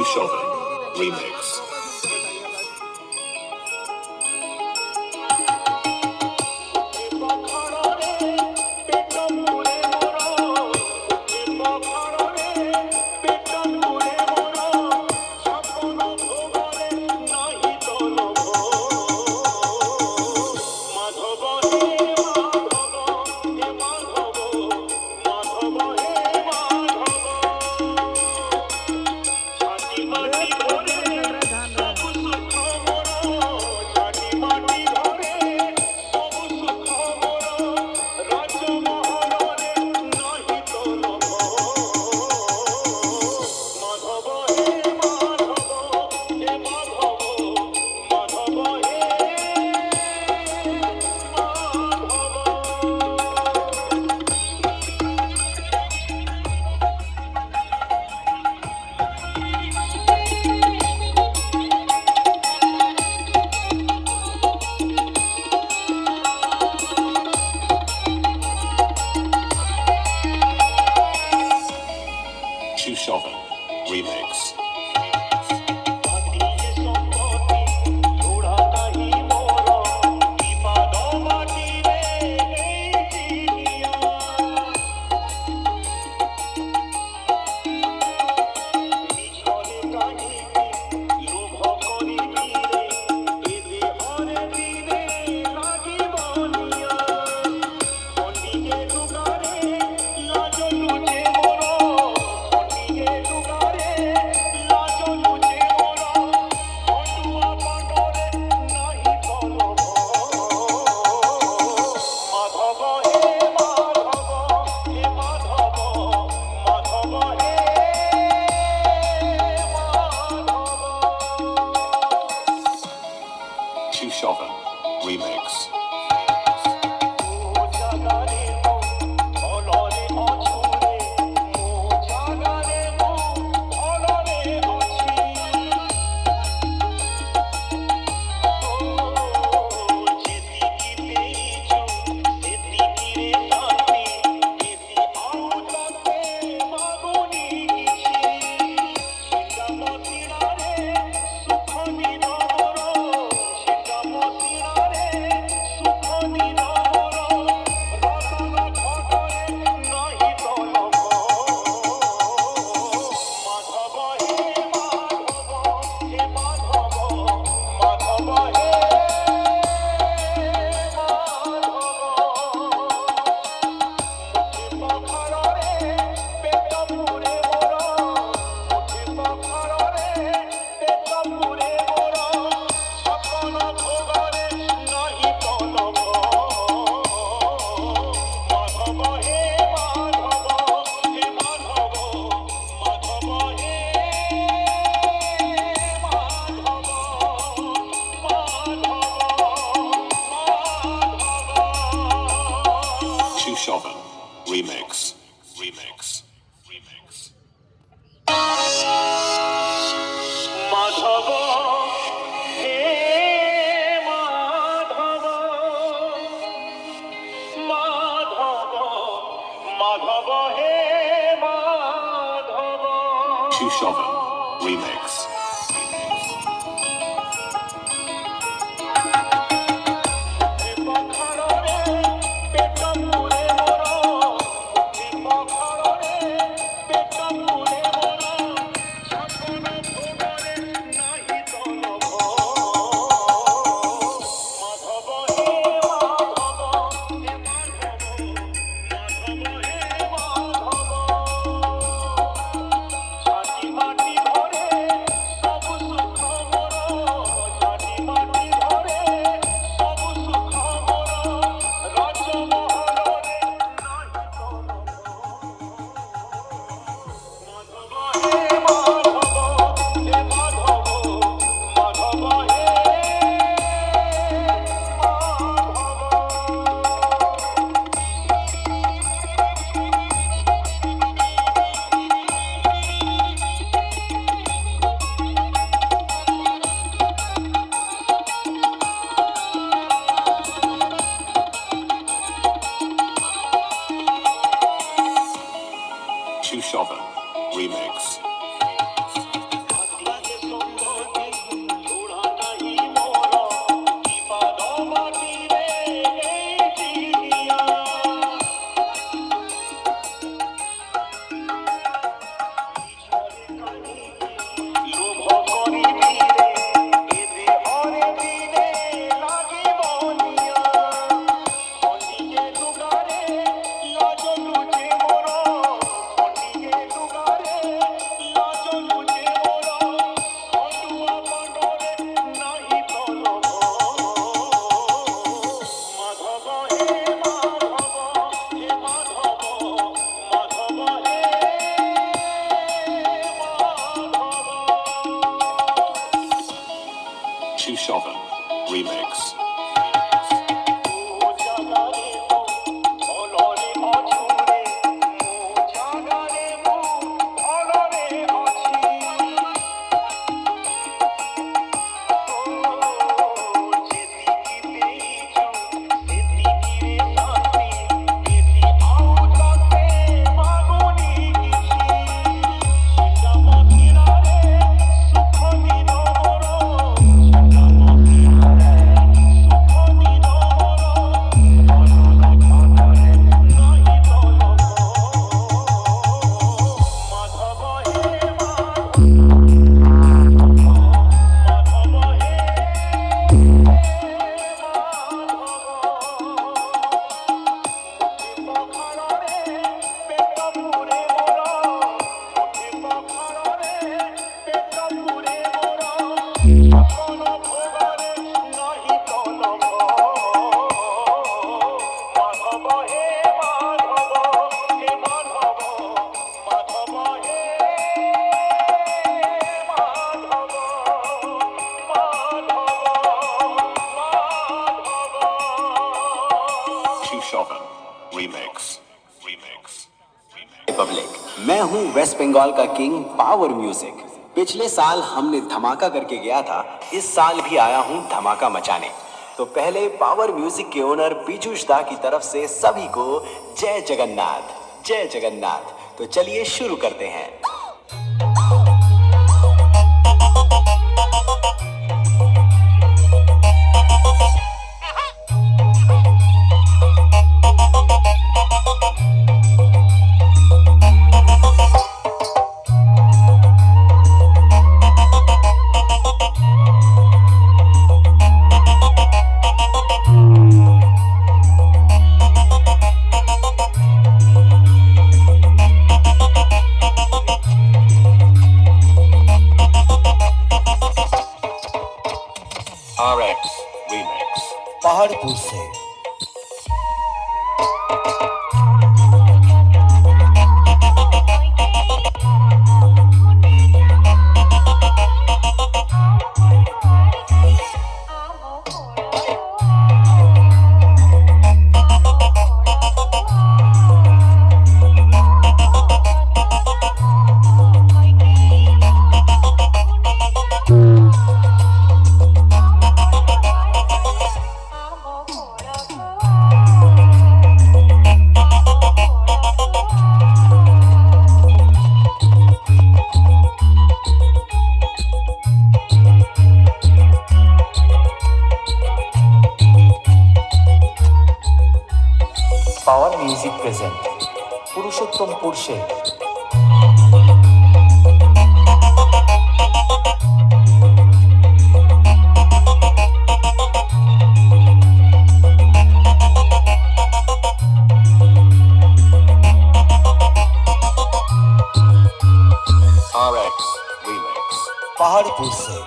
Shopping Remix. Shopping Remix. Shopping Remix. Shopping Remix. Remix. Remix. Madhav হে মাধব মাধব মাধব হে Madhav Shopping Remix. Shopping Remix. Chauvin Remix. Chauvin Remix. Public, मैं हूं waste Bengal का king power music. पिछले साल हमने धमाका करके गया था, इस साल भी आया हूं धमाका मचाने। तो पहले पावर म्यूजिक के ओनर पीयूष दा की तरफ से सभी को जय जगन्नाथ, जय जगन्नाथ। तो चलिए शुरू करते हैं। RX Remix. पहाड़पुर से पावर म्यूजिक प्रेजेंट पुरुषोत्तमपुर से RX Remix. पहाड़पुर से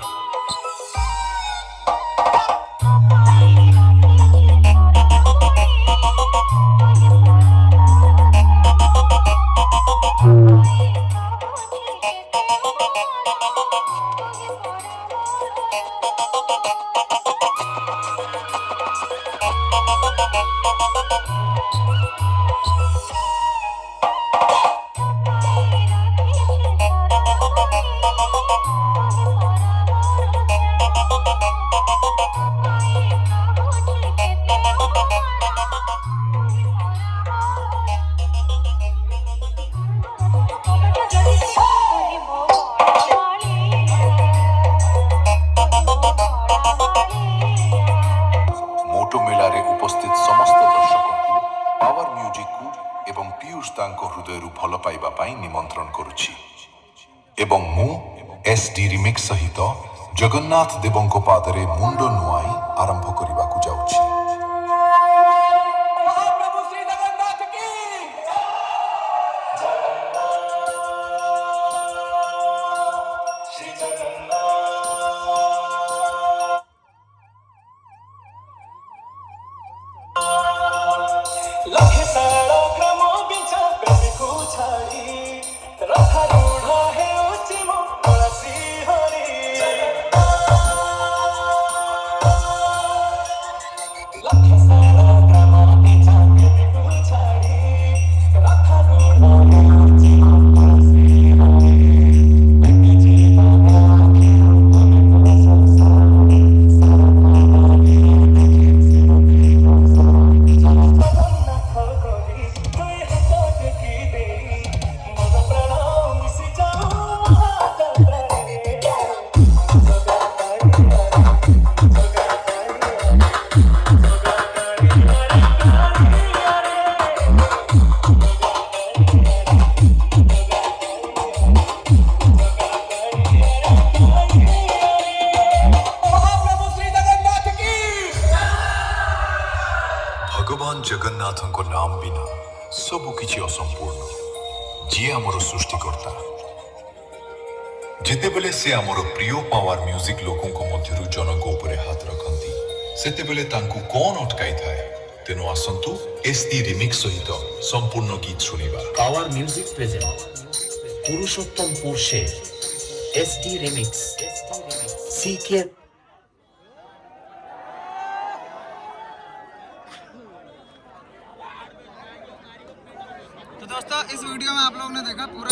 ହୃଦୟରୁ ଭଲ ପାଇବା ପାଇଁ ନିମନ୍ତ୍ରଣ କରୁଛି ଏବଂ ମୁଁ SD ରିମିକ୍ସ ସହିତ ଜଗନ୍ନାଥ ଦେବଙ୍କ ପାଦରେ ମୁଣ୍ଡ ନୁଆଇ ଆରମ୍ଭ କରିବାକୁ ଯାଉଛି। ବିନା ସବୁ କିଛି ଅସମ୍ପୂର୍ଣ୍ଣ। ଯିଏ ଆମର ସୃଷ୍ଟିକର୍ତ୍ତା, ଯେତେବେଳେ ସେ ଆମର ପ୍ରିୟ ପାୱାର ମ୍ୟୁଜିକ ଲୋକଙ୍କ ମଧ୍ୟରୁ ଜଣଙ୍କ ଉପରେ ହାତ ରଖନ୍ତି, ସେତେବେଳେ ତାଙ୍କୁ କଣ ଅଟକାଇଥାଏ? ତେଣୁ ଆସନ୍ତୁ ଏସ୍ଡି ରିମିକ୍ସ ସହିତ ସମ୍ପୂର୍ଣ୍ଣ ଗୀତ ଶୁଣିବା। পাওয়ার মিউজিক প্রেজেন্ট পুরুষোত্তম পুরুষে এসটি রিমিক্স সিকে। तो दोस्तों इस वीडियो में आप लोगों ने देखा पूरा